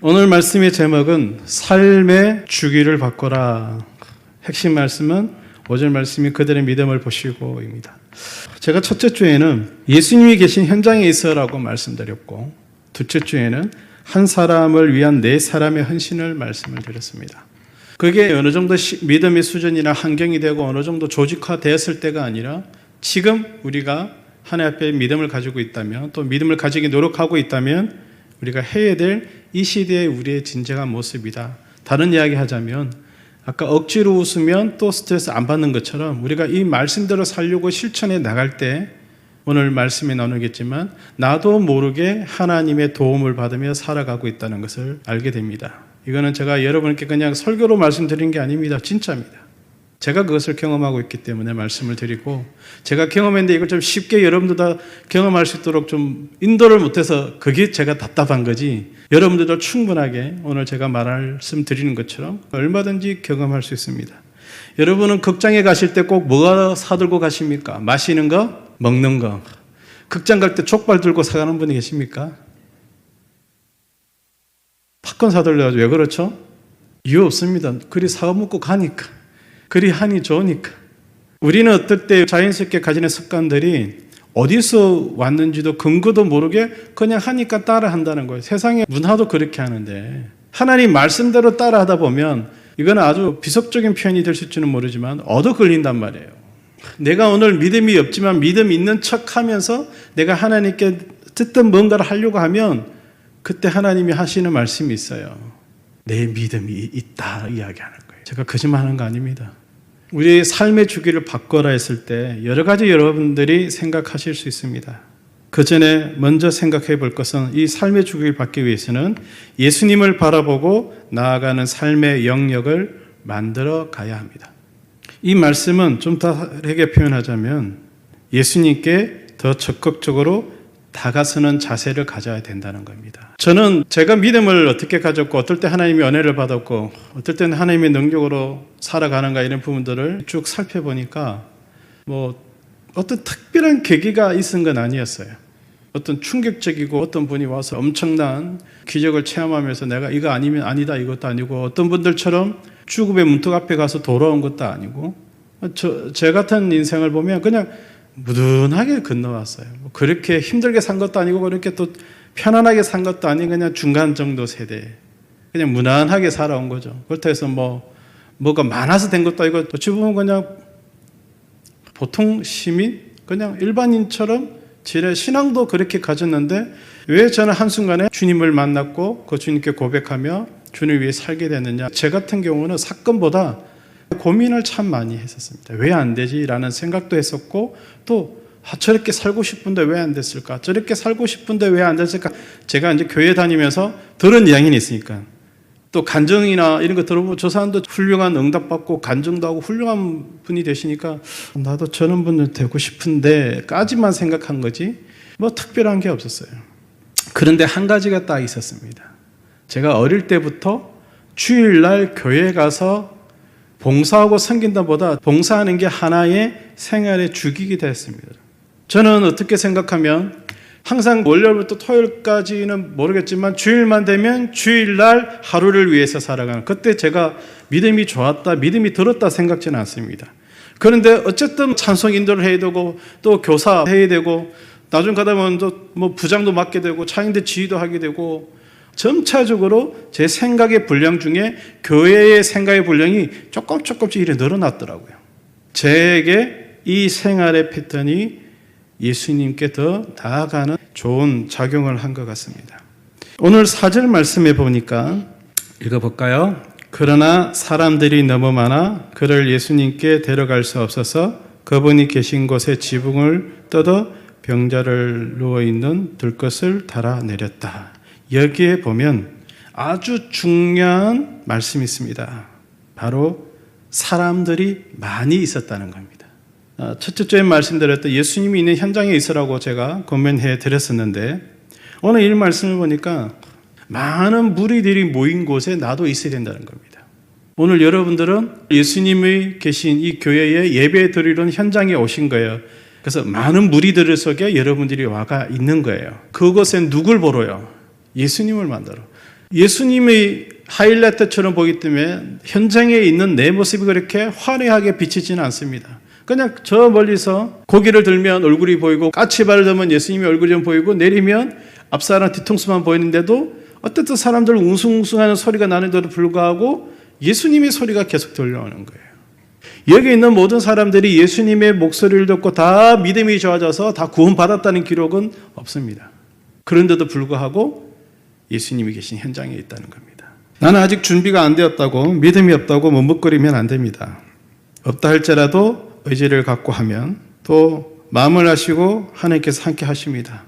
오늘 말씀의 제목은 삶의 주기를 바꿔라. 핵심 말씀은 5절 말씀이 그들의 믿음을 보시고입니다. 제가 첫째 주에는 예수님이 계신 현장에 있어라고 말씀드렸고, 둘째 주에는 한 사람을 위한 네 사람의 헌신을 말씀을 드렸습니다. 그게 어느 정도 믿음의 수준이나 환경이 되고 어느 정도 조직화되었을 때가 아니라 지금 우리가 하나님 앞에 믿음을 가지고 있다면, 또 믿음을 가지기 노력하고 있다면 우리가 해야 될 이 시대의 우리의 진정한 모습이다. 다른 이야기 하자면 아까 억지로 웃으면 또 스트레스 안 받는 것처럼 우리가 이 말씀대로 살려고 실천해 나갈 때, 오늘 말씀에 나누겠지만 나도 모르게 하나님의 도움을 받으며 살아가고 있다는 것을 알게 됩니다. 이거는 제가 여러분께 그냥 설교로 말씀드린 게 아닙니다. 진짜입니다. 제가 그것을 경험하고 있기 때문에 말씀을 드리고, 제가 경험했는데 이걸 좀 쉽게 여러분도 다 경험할 수 있도록 좀 인도를 못해서 그게 제가 답답한 거지, 여러분들도 충분하게 오늘 제가 말씀드리는 것처럼 얼마든지 경험할 수 있습니다. 여러분은 극장에 가실 때 꼭 뭐가 사들고 가십니까? 마시는 거? 먹는 거. 극장 갈 때 족발 들고 사가는 분이 계십니까? 팝콘 사들려가지고 왜 그렇죠? 이유 없습니다. 그리 사먹고 가니까. 그리 한이 좋으니까. 우리는 어떨 때 자연스럽게 가지는 습관들이 어디서 왔는지도 근거도 모르게 그냥 하니까 따라 한다는 거예요. 세상의 문화도 그렇게 하는데, 하나님 말씀대로 따라 하다 보면 이거는 아주 비속적인 표현이 될 수 있지는 모르지만 얻어 걸린단 말이에요. 내가 오늘 믿음이 없지만 믿음 있는 척 하면서 내가 하나님께 듣던 뭔가를 하려고 하면 그때 하나님이 하시는 말씀이 있어요. 내 믿음이 있다 이야기하는 거예요. 제가 거짓말하는 거 아닙니다. 우리의 삶의 주기를 바꿔라 했을 때 여러 가지 여러분들이 생각하실 수 있습니다. 그 전에 먼저 생각해 볼 것은, 이 삶의 주기를 받기 위해서는 예수님을 바라보고 나아가는 삶의 영역을 만들어 가야 합니다. 이 말씀은 좀 다르게 표현하자면 예수님께 더 적극적으로 다가서는 자세를 가져야 된다는 겁니다. 저는 제가 믿음을 어떻게 가졌고, 어떨 때 하나님의 은혜를 받았고, 어떨 때는 하나님의 능력으로 살아가는가, 이런 부분들을 쭉 살펴보니까 어떤 특별한 계기가 있은 건 아니었어요. 어떤 충격적이고 어떤 분이 와서 엄청난 기적을 체험하면서 내가 이거 아니면 아니다 이것도 아니고, 어떤 분들처럼 죽음의 문턱 앞에 가서 돌아온 것도 아니고, 제 같은 인생을 보면 그냥 무던하게 건너왔어요. 그렇게 힘들게 산 것도 아니고 그렇게 또 편안하게 산 것도 아니고 그냥 중간 정도 세대, 그냥 무난하게 살아온 거죠. 그렇다고 해서 뭐가 많아서 된 것도 아니고, 어찌 보면 그냥 보통 시민, 그냥 일반인처럼 제 신앙도 그렇게 가졌는데 왜 저는 한순간에 주님을 만났고 그 주님께 고백하며 주님을 위해 살게 됐느냐. 제 같은 경우는 사건보다 고민을 참 많이 했었습니다. 왜 안 되지? 라는 생각도 했었고, 또 저렇게 살고 싶은데 왜 안 됐을까? 저렇게 살고 싶은데 왜 안 됐을까? 제가 이제 교회 다니면서 들은 이야기는 있으니까, 또 간증이나 이런 거 들어보면 저 사람도 훌륭한 응답받고 간증도 하고 훌륭한 분이 되시니까 나도 저런 분들 되고 싶은데 까지만 생각한 거지 특별한 게 없었어요. 그런데 한 가지가 딱 있었습니다. 제가 어릴 때부터 주일날 교회 가서 봉사하고 섬긴다보다 봉사하는 게 하나의 생활의 주기가 됐습니다. 저는 어떻게 생각하면 항상 월요일부터 토요일까지는 모르겠지만 주일만 되면 주일날 하루를 위해서 살아가는, 그때 제가 믿음이 좋았다, 믿음이 들었다 생각지는 않습니다. 그런데 어쨌든 찬송 인도를 해야 되고 또 교사 해야 되고 나중 가다 보면 또 부장도 맡게 되고 차인대 지휘도 하게 되고, 점차적으로 제 생각의 분량 중에 교회의 생각의 분량이 조금씩 이렇게 늘어났더라고요. 제게 이 생활의 패턴이 예수님께 더 나아가는 좋은 작용을 한 것 같습니다. 오늘 4절 말씀에 보니까 읽어볼까요? 그러나 사람들이 너무 많아 그를 예수님께 데려갈 수 없어서 그분이 계신 곳에 지붕을 뜯어 병자를 누워있는 들것을 달아내렸다. 여기에 보면 아주 중요한 말씀이 있습니다. 바로 사람들이 많이 있었다는 겁니다. 첫째 주에 말씀드렸던 예수님이 있는 현장에 있으라고 제가 권면해 드렸었는데, 오늘 이 말씀을 보니까 많은 무리들이 모인 곳에 나도 있어야 된다는 겁니다. 오늘 여러분들은 예수님이 계신 이 교회에 예배 드리는 현장에 오신 거예요. 그래서 많은 무리들 속에 여러분들이 와가 있는 거예요. 그곳에 누굴 보러요? 예수님을 만나러. 예수님의 하이라이트처럼 보기 때문에 현장에 있는 내 모습이 그렇게 화려하게 비치지는 않습니다. 그냥 저 멀리서 고개를 들면 얼굴이 보이고 까치발을 들면 예수님의 얼굴이 좀 보이고 내리면 앞사람 뒤통수만 보이는데도 어쨌든 사람들 웅숭웅숭하는 소리가 나는데도 불구하고 예수님의 소리가 계속 들려오는 거예요. 여기 있는 모든 사람들이 예수님의 목소리를 듣고 다 믿음이 좋아져서 다 구원받았다는 기록은 없습니다. 그런데도 불구하고 예수님이 계신 현장에 있다는 겁니다. 나는 아직 준비가 안 되었다고 믿음이 없다고 머뭇거리면 안 됩니다. 없다 할지라도 의지를 갖고 하면 또 마음을 하시고 하나님께서 함께 하십니다.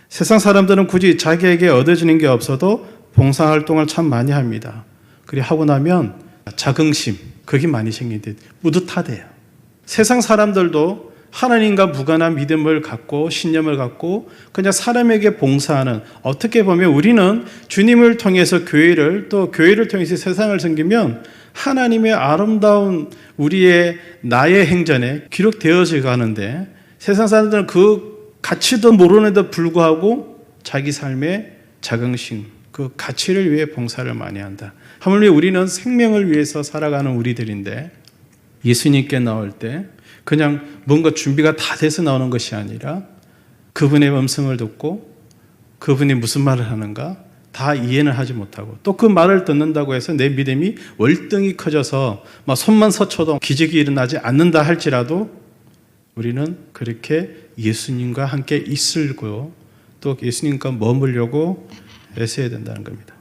세상 사람들은 굳이 자기에게 얻어지는 게 없어도 봉사활동을 참 많이 합니다. 그리 하고 나면 자긍심, 그게 많이 생기는데 뿌듯하대요. 세상 사람들도 하나님과 무관한 믿음을 갖고 신념을 갖고 그냥 사람에게 봉사하는, 어떻게 보면 우리는 주님을 통해서 교회를 또 교회를 통해서 세상을 섬기면 하나님의 아름다운 우리의 나의 행전에 기록되어져 가는데 세상 사람들은 그 가치도 모르는데도 불구하고 자기 삶의 자긍심, 그 가치를 위해 봉사를 많이 한다. 하물며 우리는 생명을 위해서 살아가는 우리들인데 예수님께 나올 때 그냥 뭔가 준비가 다 돼서 나오는 것이 아니라 그분의 음성을 듣고 그분이 무슨 말을 하는가 다 이해는 하지 못하고 또 그 말을 듣는다고 해서 내 믿음이 월등히 커져서 막 손만 서쳐도 기적이 일어나지 않는다 할지라도 우리는 그렇게 예수님과 함께 있으려고 또 예수님과 머물려고 애써야 된다는 겁니다.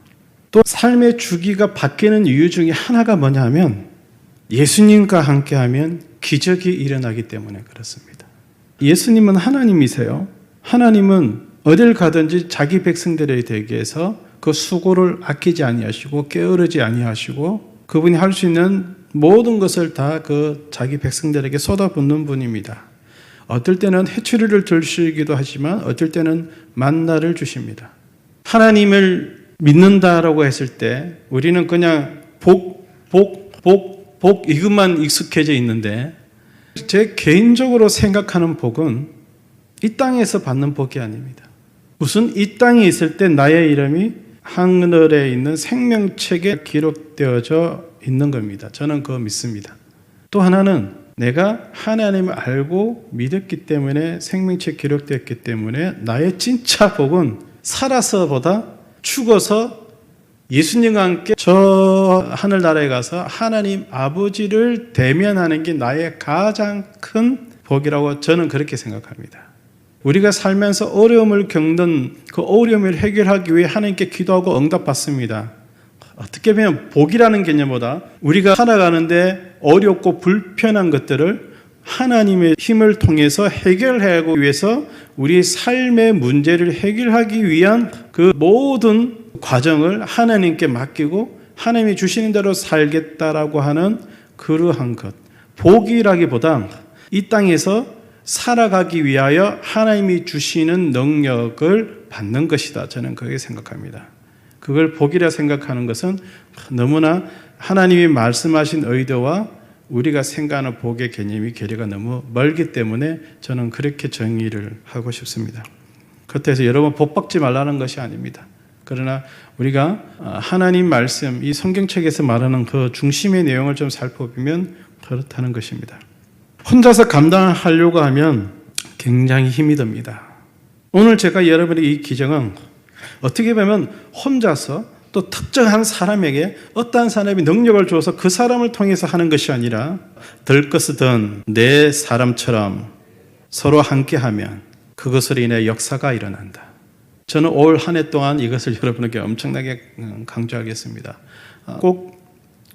또 삶의 주기가 바뀌는 이유 중에 하나가 뭐냐 하면 예수님과 함께하면 기적이 일어나기 때문에 그렇습니다. 예수님은 하나님이세요. 하나님은 어딜 가든지 자기 백성들에 대해서 그 수고를 아끼지 아니하시고 게으르지 아니하시고 그분이 할 수 있는 모든 것을 다 그 자기 백성들에게 쏟아붓는 분입니다. 어떨 때는 해초리를 들시기도 하지만 어떨 때는 만나를 주십니다. 하나님을 믿는다라고 했을 때 우리는 그냥 복 이것만 익숙해져 있는데 제 개인적으로 생각하는 복은 이 땅에서 받는 복이 아닙니다. 무슨 이 땅에 있을 때 나의 이름이 하늘에 있는 생명책에 기록되어져 있는 겁니다. 저는 그거 믿습니다. 또 하나는 내가 하나님을 알고 믿었기 때문에 생명책 기록되었기 때문에 나의 진짜 복은 살아서보다 죽어서 예수님과 함께 저 하늘나라에 가서 하나님 아버지를 대면하는 게 나의 가장 큰 복이라고 저는 그렇게 생각합니다. 우리가 살면서 어려움을 겪는 그 어려움을 해결하기 위해 하나님께 기도하고 응답받습니다. 어떻게 보면 복이라는 개념보다 우리가 살아가는데 어렵고 불편한 것들을 하나님의 힘을 통해서 해결하기 위해서 우리 삶의 문제를 해결하기 위한 그 모든 과정을 하나님께 맡기고 하나님이 주시는 대로 살겠다라고 하는 그러한 것. 복이라기보다 이 땅에서 살아가기 위하여 하나님이 주시는 능력을 받는 것이다. 저는 그렇게 생각합니다. 그걸 복이라 생각하는 것은 너무나 하나님이 말씀하신 의도와 우리가 생각하는 복의 개념이 괴리가 너무 멀기 때문에 저는 그렇게 정의를 하고 싶습니다. 그렇다고 해서 여러분 복 받지 말라는 것이 아닙니다. 그러나 우리가 하나님 말씀, 이 성경책에서 말하는 그 중심의 내용을 좀 살펴보면 그렇다는 것입니다. 혼자서 감당하려고 하면 굉장히 힘이 듭니다. 오늘 제가 여러분의 이 기정은 어떻게 보면 혼자서 또 특정한 사람에게 어떠한 사람이 능력을 주어서 그 사람을 통해서 하는 것이 아니라 들 것이든 내 사람처럼 서로 함께하면 그것으로 인해 역사가 일어난다. 저는 올 한 해 동안 이것을 여러분에게 엄청나게 강조하겠습니다. 꼭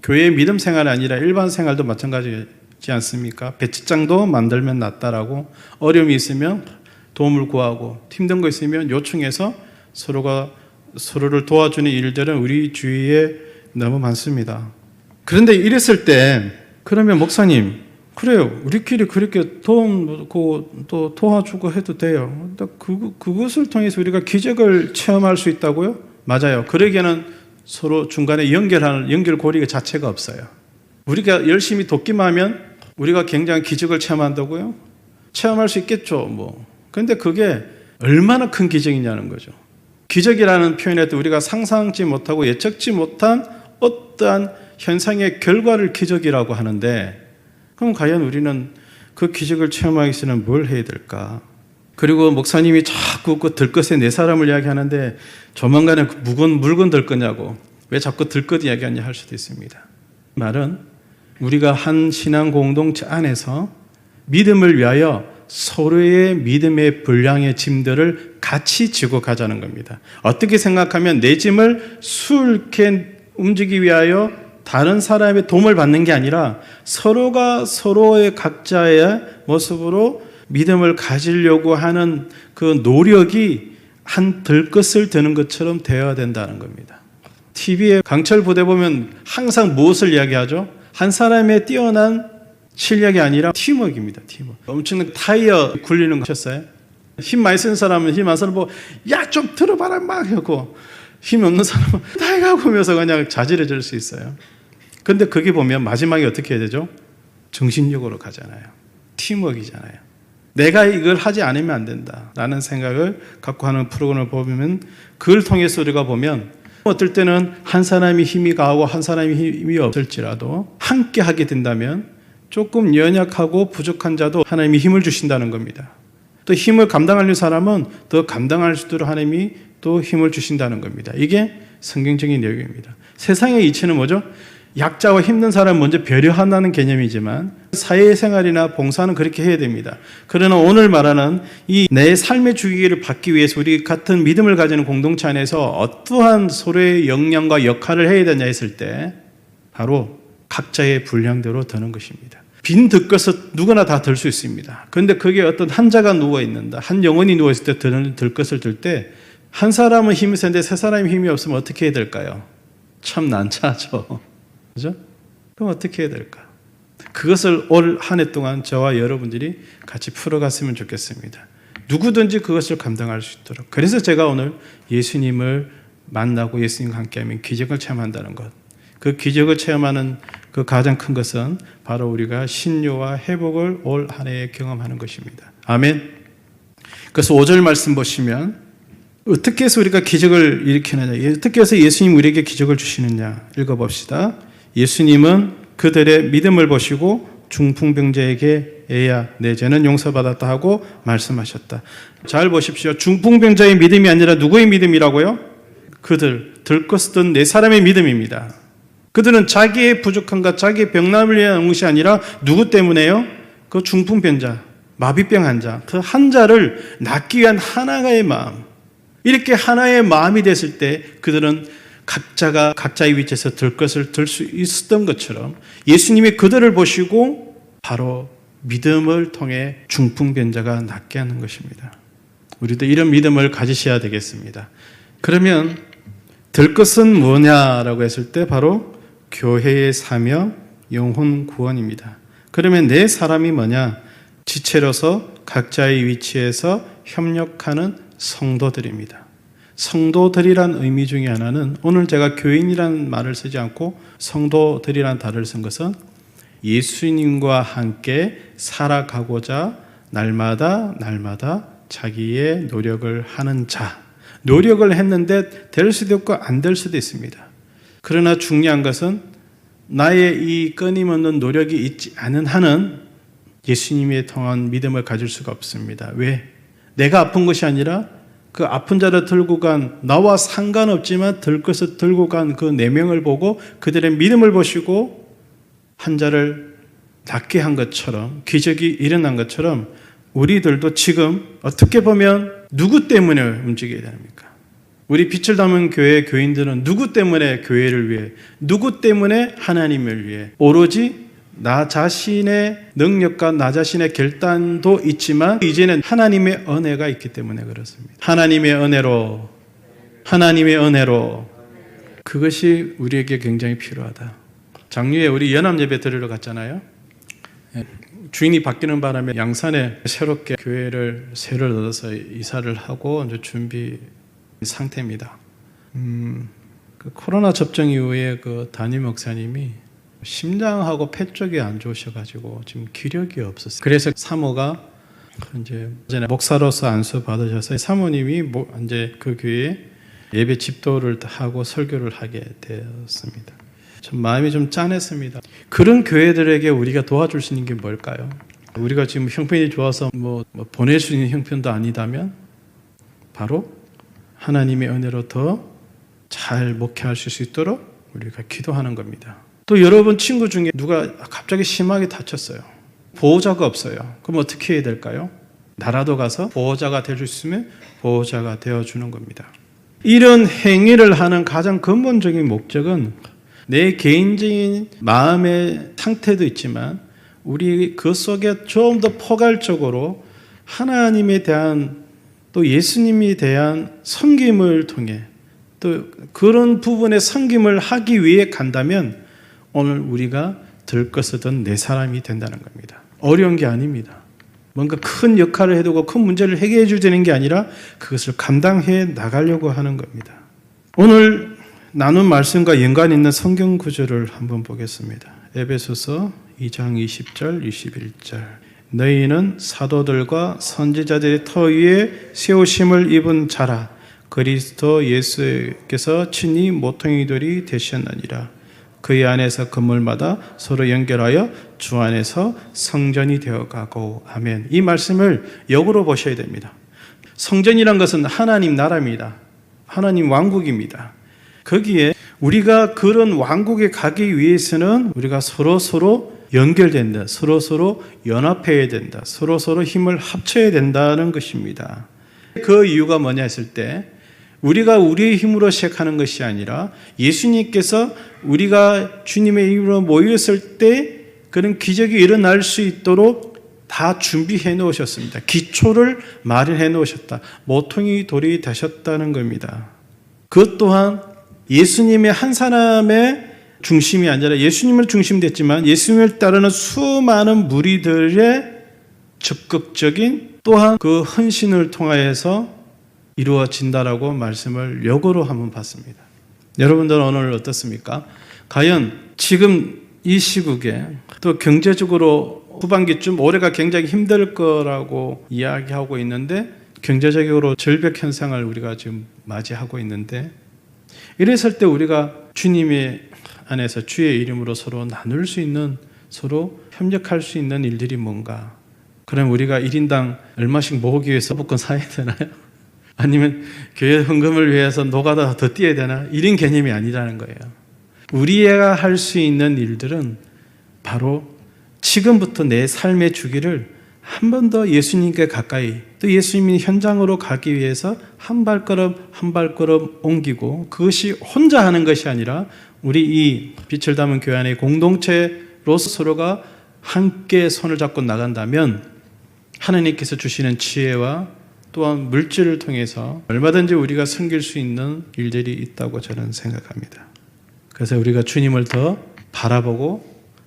교회의 믿음 생활이 아니라 일반 생활도 마찬가지지 않습니까? 배치장도 만들면 낫다라고 어려움이 있으면 도움을 구하고 힘든 거 있으면 요청해서 서로가 서로를 도와주는 일들은 우리 주위에 너무 많습니다. 그런데 이랬을 때 그러면 목사님 그래요. 우리끼리 그렇게 도움고 또 도와주고 해도 돼요. 그것을 통해서 우리가 기적을 체험할 수 있다고요? 맞아요. 그러기에는 서로 중간에 연결고리 자체가 없어요. 우리가 열심히 돕기만 하면 우리가 굉장히 기적을 체험한다고요? 체험할 수 있겠죠. 그런데 그게 얼마나 큰 기적이냐는 거죠. 기적이라는 표현에 도 우리가 상상치 못하고 예측치 못한 어떠한 현상의 결과를 기적이라고 하는데, 그럼 과연 우리는 그 기적을 체험하기 위해서는 뭘 해야 될까? 그리고 목사님이 자꾸 그 들것의 네 사람을 이야기하는데 조만간에 그 무거운 물건 들 거냐고, 왜 자꾸 들것 이야기하냐 할 수도 있습니다. 말은 우리가 한 신앙 공동체 안에서 믿음을 위하여 서로의 믿음의 분량의 짐들을 같이 지고 가자는 겁니다. 어떻게 생각하면 내 짐을 수월케 움직이기 위하여 다른 사람의 도움을 받는 게 아니라 서로가 서로의 각자의 모습으로 믿음을 가지려고 하는 그 노력이 한 들것을 드는 것처럼 되어야 된다는 겁니다. TV에 강철 부대 보면 항상 무엇을 이야기하죠? 한 사람의 뛰어난 실력이 아니라 팀워크입니다. 팀워크. 엄청난 타이어 굴리는 거 하셨어요? 힘 많이 쓰는 사람은 힘 안 쓰는 거 보고 야 좀 들어봐라 막 하고, 힘 없는 사람은 타이가 보면서 그냥 자질해질 수 있어요. 근데 그게 보면 마지막에 어떻게 해야 되죠? 정신력으로 가잖아요. 팀워크이잖아요. 내가 이걸 하지 않으면 안 된다라는 생각을 갖고 하는 프로그램을 보면, 그걸 통해서 우리가 보면 어떨 때는 한 사람이 힘이 가고 한 사람이 힘이 없을지라도 함께 하게 된다면 조금 연약하고 부족한 자도 하나님이 힘을 주신다는 겁니다. 또 힘을 감당하는 사람은 더 감당할 수 있도록 하나님이 또 힘을 주신다는 겁니다. 이게 성경적인 내용입니다. 세상의 이치는 뭐죠? 약자와 힘든 사람 먼저 배려한다는 개념이지만 사회생활이나 봉사는 그렇게 해야 됩니다. 그러나 오늘 말하는 이 내 삶의 주기를 받기 위해서 우리 같은 믿음을 가지는 공동체 안에서 어떠한 서로의 역량과 역할을 해야 되냐 했을 때 바로 각자의 분량대로 드는 것입니다. 빈 들것은 누구나 다 들 수 있습니다. 그런데 그게 어떤 한 자가 누워있는다, 한 영혼이 누워있을 때 드는 들것을 들 때 한 사람은 힘이 세는데 세 사람이 힘이 없으면 어떻게 해야 될까요? 참 난처하죠. 그죠? 그럼 어떻게 해야 될까? 그것을 올 한 해 동안 저와 여러분들이 같이 풀어갔으면 좋겠습니다. 누구든지 그것을 감당할 수 있도록. 그래서 제가 오늘 예수님을 만나고 예수님과 함께하면 기적을 체험한다는 것. 그 기적을 체험하는 그 가장 큰 것은 바로 우리가 신료와 회복을 올 한 해에 경험하는 것입니다. 아멘. 그래서 5절 말씀 보시면 어떻게 해서 우리가 기적을 일으키느냐, 어떻게 해서 예수님 우리에게 기적을 주시느냐 읽어봅시다. 예수님은 그들의 믿음을 보시고 중풍병자에게 애야 내 죄는 용서받았다 하고 말씀하셨다. 잘 보십시오. 중풍병자의 믿음이 아니라 누구의 믿음이라고요? 그들 들것은 네 사람의 믿음입니다. 그들은 자기의 부족함과 자기의 병남을 위한 것이 아니라 누구 때문에요? 그 중풍병자, 마비병 환자, 그 환자를 낫기 위한 하나의 마음. 이렇게 하나의 마음이 됐을 때 그들은 각자가 각자의 위치에서 들 것을 들 수 있었던 것처럼 예수님이 그들을 보시고 바로 믿음을 통해 중풍병자가 낫게 하는 것입니다. 우리도 이런 믿음을 가지셔야 되겠습니다. 그러면 들 것은 뭐냐라고 했을 때 바로 교회의 사명, 영혼 구원입니다. 그러면 네 사람이 뭐냐? 지체로서 각자의 위치에서 협력하는 성도들입니다. 성도들이란 의미 중에 하나는 오늘 제가 교인이라는 말을 쓰지 않고 성도들이란 단어를 쓴 것은 예수님과 함께 살아가고자 날마다 자기의 노력을 하는 자. 노력을 했는데 될 수도 있고 안 될 수도 있습니다. 그러나 중요한 것은 나의 이 끊임없는 노력이 있지 않은 한은 예수님에 통한 믿음을 가질 수가 없습니다. 왜? 내가 아픈 것이 아니라 그 아픈 자를 들고 간 나와 상관없지만 들 것을 들고 간 그 4명을 보고 그들의 믿음을 보시고 환자를 낫게 한 것처럼 기적이 일어난 것처럼 우리들도 지금 어떻게 보면 누구 때문에 움직여야 됩니까? 우리 빛을 담은 교회 교인들은 누구 때문에 교회를 위해, 누구 때문에 하나님을 위해, 오로지 나 자신의 능력과 나 자신의 결단도 있지만 이제는 하나님의 은혜가 있기 때문에 그렇습니다. 하나님의 은혜로 그것이 우리에게 굉장히 필요하다. 작년에 우리 연합예배 드리러 갔잖아요. 주인이 바뀌는 바람에 양산에 새롭게 교회를 새를 얻어서 이사를 하고 이제 준비 상태입니다. 그 코로나 접종 이후에 그 담임 목사님이 심장하고 폐 쪽이 안 좋으셔가지고 지금 기력이 없었어요. 그래서 사모가 이제 목사로서 안수 받으셔서 사모님이 이제 그 교회에 예배 집도를 하고 설교를 하게 되었습니다. 좀 마음이 좀 짠했습니다. 그런 교회들에게 우리가 도와줄 수 있는 게 뭘까요? 우리가 지금 형편이 좋아서 뭐 보낼 수 있는 형편도 아니다면 바로 하나님의 은혜로 더 잘 목회할 수 있도록 우리가 기도하는 겁니다. 또 여러분 친구 중에 누가 갑자기 심하게 다쳤어요. 보호자가 없어요. 그럼 어떻게 해야 될까요? 나라도 가서 보호자가 될 수 있으면 보호자가 되어주는 겁니다. 이런 행위를 하는 가장 근본적인 목적은 내 개인적인 마음의 상태도 있지만 우리 그 속에 좀 더 포괄적으로 하나님에 대한 또 예수님에 대한 섬김을 통해 또 그런 부분의 섬김을 하기 위해 간다면 오늘 우리가 들것이든 내 사람이 된다는 겁니다. 어려운 게 아닙니다. 뭔가 큰 역할을 해두고 큰 문제를 해결해 주자는 게 아니라 그것을 감당해 나가려고 하는 겁니다. 오늘 나눈 말씀과 연관 있는 성경 구절을 한번 보겠습니다. 에베소서 2장 20절, 21절. 너희는 사도들과 선지자들의 터 위에 세우심을 입은 자라. 그리스도 예수께서 친히 모퉁이돌이 되셨느니라. 그의 안에서 건물마다 서로 연결하여 주 안에서 성전이 되어가고. 아멘. 이 말씀을 역으로 보셔야 됩니다. 성전이란 것은 하나님 나라입니다. 하나님 왕국입니다. 거기에 우리가 그런 왕국에 가기 위해서는 우리가 서로 연결된다. 서로 연합해야 된다. 서로 힘을 합쳐야 된다는 것입니다. 그 이유가 뭐냐 했을 때 우리가 우리의 힘으로 시작하는 것이 아니라 예수님께서 우리가 주님의 이름으로 모였을 때 그런 기적이 일어날 수 있도록 다 준비해 놓으셨습니다. 기초를 마련해 놓으셨다. 모퉁이 돌이 되셨다는 겁니다. 그것 또한 예수님의 한 사람의 중심이 아니라 예수님을 중심됐지만 예수님을 따르는 수많은 무리들의 적극적인 또한 그 헌신을 통하여서 이루어진다라고 말씀을 역으로 한번 봤습니다. 여러분들은 오늘 어떻습니까? 과연 지금 이 시국에 또 경제적으로 후반기쯤 올해가 굉장히 힘들 거라고 이야기하고 있는데 경제적으로 절벽 현상을 우리가 지금 맞이하고 있는데 이랬을 때 우리가 주님의 안에서 주의 이름으로 서로 나눌 수 있는 서로 협력할 수 있는 일들이 뭔가? 그럼 우리가 1인당 얼마씩 모으기 위해서 복권 사야 되나요? 아니면 교회 헌금을 위해서 노가다 더 뛰어야 되나? 이런 개념이 아니라는 거예요. 우리가 할 수 있는 일들은 바로 지금부터 내 삶의 주기를 한 번 더 예수님께 가까이 또 예수님이 현장으로 가기 위해서 한 발걸음 한 발걸음 옮기고 그것이 혼자 하는 것이 아니라 우리 이 빛을 담은 교회 안의 공동체로서 서로가 함께 손을 잡고 나간다면 하나님께서 주시는 지혜와 또한 물질을 통해서 얼마든지 우리가 섬길 수 있는 일들이 있다고 저는 생각합니다. 그래서 우리가 주님을 더 바라보고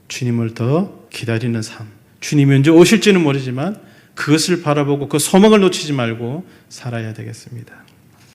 주님을 더 기다리는 삶. 주님이 언제 오실지는 모르지만 그것을 바라보고 그 소망을 놓치지 말고 살아야 되겠습니다.